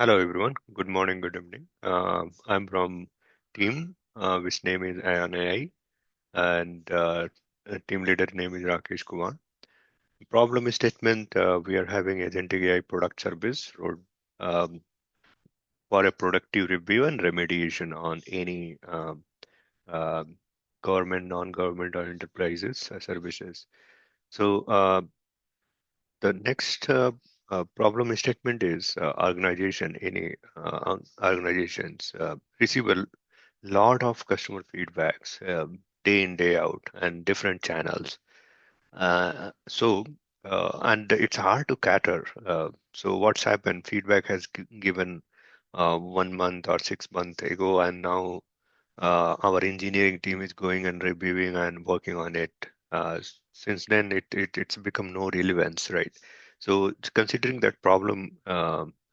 Hello everyone. Good morning, good evening. I'm from team, which name is Ion AI, and team leader name is Rakesh Kumar. Problem statement: we are having agentic AI product service um, for a productive review and remediation on any um government, non-government, or enterprises services. So the next problem statement is organization. Any organizations receive a lot of customer feedbacks day in day out and different channels. And it's hard to cater. So what's happened? Feedback has given 1 month or 6 months ago, and now our engineering team is going and reviewing and working on it. Since then, it's become no relevance, right? So considering that problem,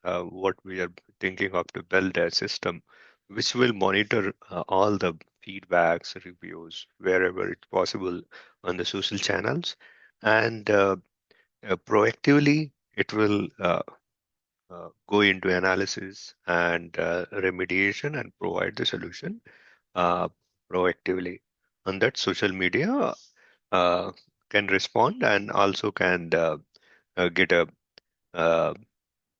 what we are thinking of to build a system which will monitor all the feedbacks, reviews, wherever it's possible on the social channels, and proactively it will go into analysis and remediation and provide the solution uh, proactively. On that, social media uh, can respond and also can get a uh,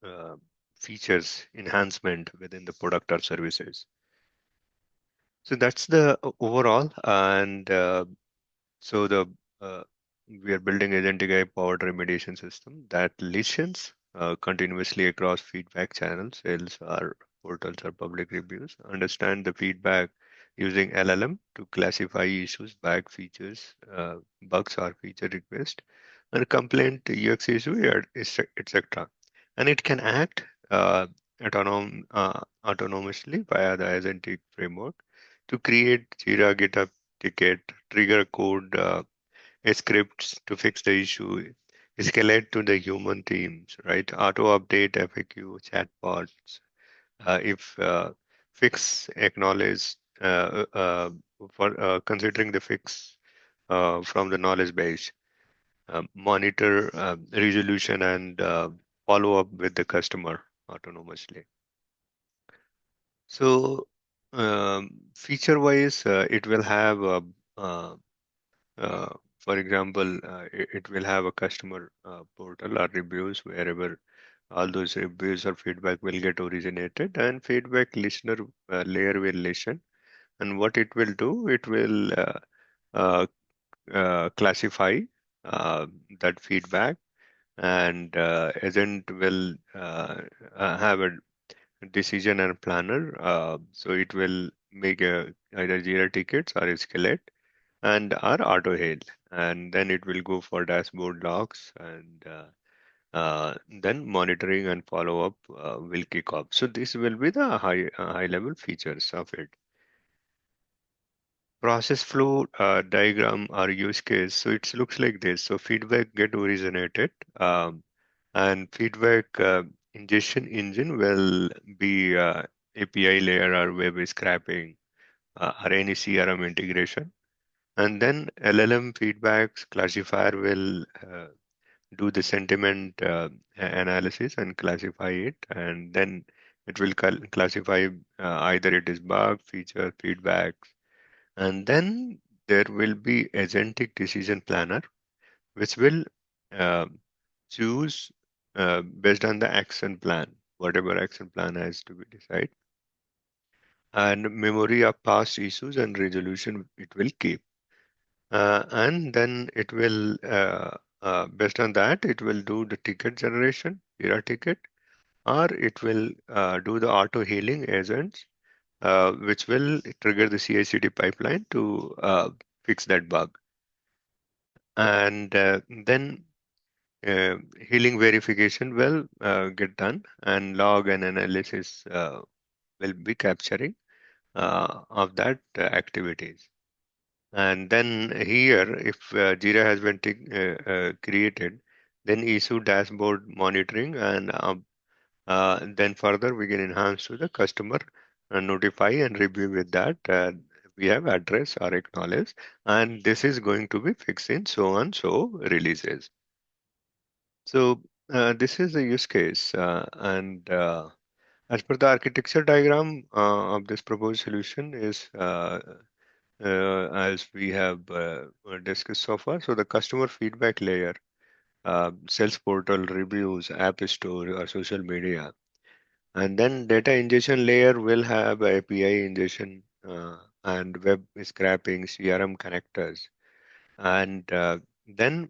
uh, features enhancement within the product or services. So that's the overall, and so the uh, we are building agentic AI powered remediation system that listens continuously across feedback channels, sales or portals or public reviews, understand the feedback using LLM to classify issues, bug features, bugs or feature request, and complaint UX issue, etc. And it can act autonomously via the agentic framework to create Jira, GitHub ticket, trigger code scripts to fix the issue, escalate to the human teams, right? Auto update, FAQ, chatbots. If fix acknowledged for considering the fix from the knowledge base, monitor resolution and follow up with the customer autonomously. So feature wise, it will have uh, for example, it will have a customer portal or reviews wherever all those reviews or feedback will get originated, and feedback listener layer will listen. And what it will do, it will uh, classify uh, that feedback, and agent will have a decision and planner. So it will make either Jira tickets or escalate and our auto hail, and then it will go for dashboard logs, and then monitoring and follow up will kick off. So this will be the high level features of it. Process flow diagram or use case. So it looks like this. So feedback get originated, and feedback ingestion engine will be API layer or web scraping or any CRM integration. And then LLM feedbacks classifier will do the sentiment analysis and classify it, and then it will classify either it is bug, feature, feedbacks, and then there will be agentic decision planner, which will uh, choose based on the action plan, whatever action plan has to be decided, and memory of past issues and resolution it will keep. And then it will, based on that, it will do the ticket generation, Jira ticket, or it will do the auto healing agents, which will trigger the CI/CD pipeline to fix that bug. And then healing verification will get done, and log and analysis will be capturing of that activities. And then here, if Jira has been created, then issue dashboard monitoring, and then further we can enhance to the customer, notify and review with that. We have address or acknowledge, and this is going to be fixed in so and so releases. So this is the use case, and As per the architecture diagram of this proposed solution is as we have discussed so far. So the customer feedback layer, sales portal, reviews, app store, or social media. And then data ingestion layer will have API ingestion and web scraping, CRM connectors. And then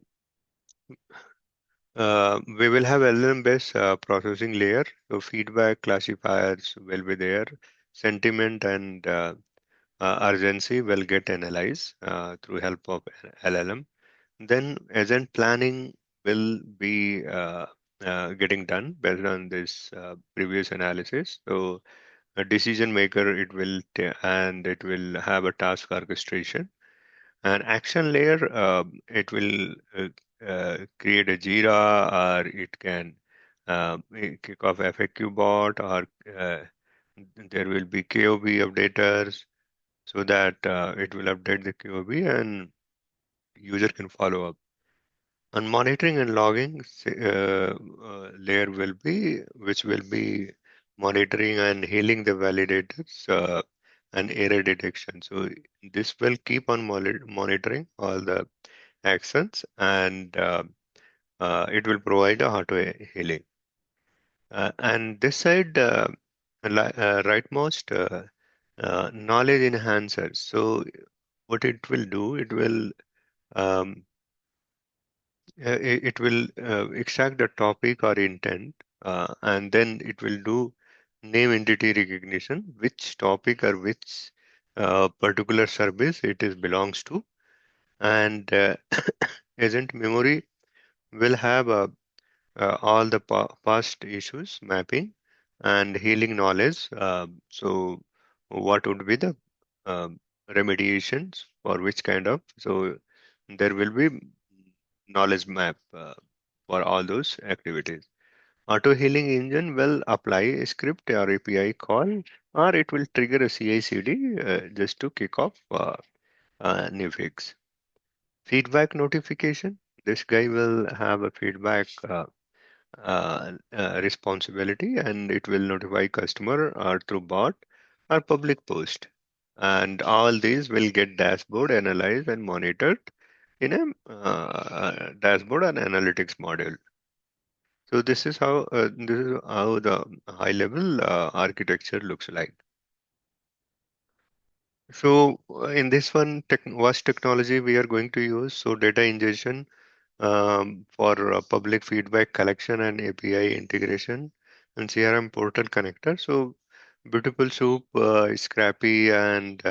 we will have LLM-based processing layer. So feedback classifiers will be there. Sentiment and urgency will get analyzed through help of LLM. Then agent planning will be getting done based on this previous analysis. So a decision maker and it will have a task orchestration. An action layer, it will create a Jira, or it can kick off FAQ bot, or there will be KOB updaters so that it will update the KOB and user can follow up. On monitoring and logging, layer will be which will be monitoring and hailing the validators and error detection. So this will keep on monitoring all the actions, and it will provide a auto healing. And this side, rightmost knowledge enhancers. So what it will do, um, it will extract the topic or intent, and then it will do name entity recognition, which topic or which particular service it is belongs to, and agent memory will have all the past issues mapping and healing knowledge. So, what would be the um remediations for which kind of? So, there will be knowledge map for all those activities. Auto healing engine will apply a script or API call, or it will trigger a CI/CD just to kick off new fix. Feedback notification. This guy will have a feedback responsibility, and it will notify customer or through bot or public post. And all these will get dashboard analyzed and monitored in a dashboard and analytics module. So this is how the high level architecture looks like. So in this one, what technology we are going to use? So data ingestion for public feedback collection and API integration and CRM portal connector. So Beautiful Soup, Scrappy, and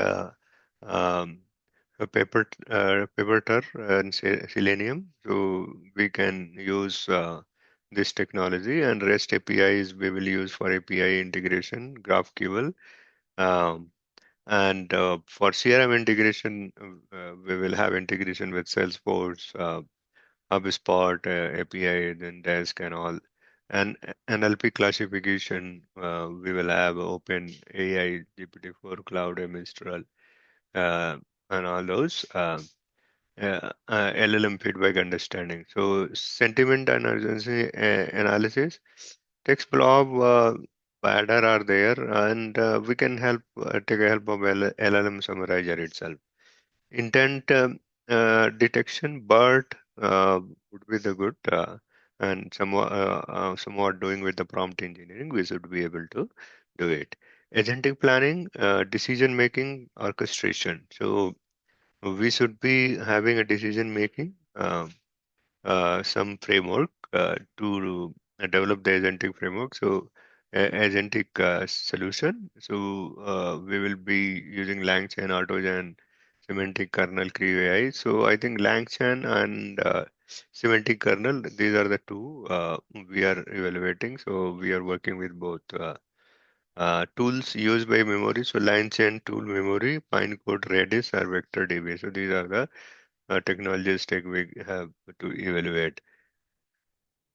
Paperter and Selenium. So we can use this technology, and REST APIs we will use for API integration, GraphQL. Um, and for CRM integration, we will have integration with Salesforce, HubSpot, API, then Desk and all. And NLP classification, we will have Open AI, GPT-4, Cloud, Mistral, uh, and all those. LLM feedback understanding. So sentiment and urgency analysis, text blob, Badder are there, and we can take a help of LLM summarizer itself. Intent detection, BERT would be the good, and somewhat doing with the prompt engineering, we should be able to do it. Agentic planning, decision making, orchestration. So we should be having a decision making, some framework to develop the agentic framework. So agentic solution. So we will be using LangChain, AutoGen, semantic kernel, Creo AI. So I think LangChain and semantic kernel, these are the two we are evaluating. So we are working with both. Tools used by memory, so LangChain tool memory, Pinecone, Redis, or Vector DB. So these are the technologies tech we have to evaluate.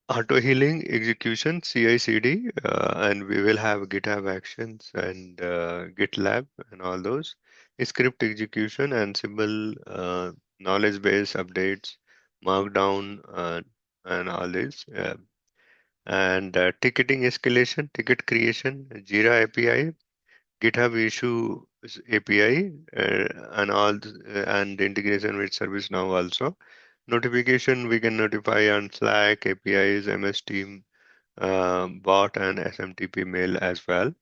Auto healing execution, CI/CD, and we will have GitHub Actions and GitLab and all those. Script execution, Ansible, knowledge base updates, Markdown, and all this. And ticketing escalation, ticket creation, Jira API, GitHub issue API, and and integration with ServiceNow also. Notification, we can notify on Slack, APIs, MS Team, bot, and SMTP mail as well.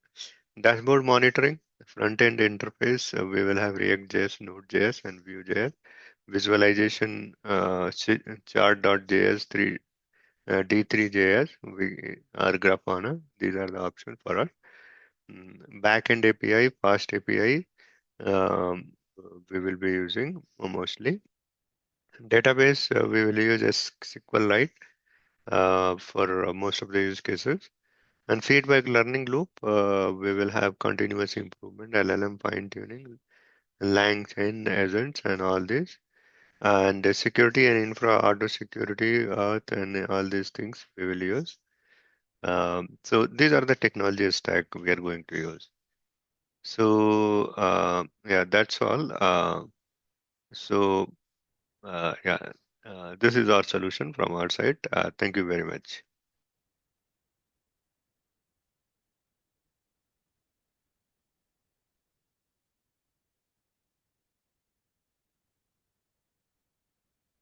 Dashboard monitoring, front-end interface, we will have React.js, Node.js, and Vue.js. Visualization, chart.js, D3.js, we are Grafana. These are the options for us. Backend API, fast API, um, we will be using mostly. Database, we will use SQLite for most of the use cases. And feedback learning loop, we will have continuous improvement, LLM fine tuning, LangChain agents, and all this. And the security and infra, auto security, Earth, and all these things we will use. So these are the technology stack we are going to use. So yeah, that's all. So yeah, this is our solution from our side. Thank you very much.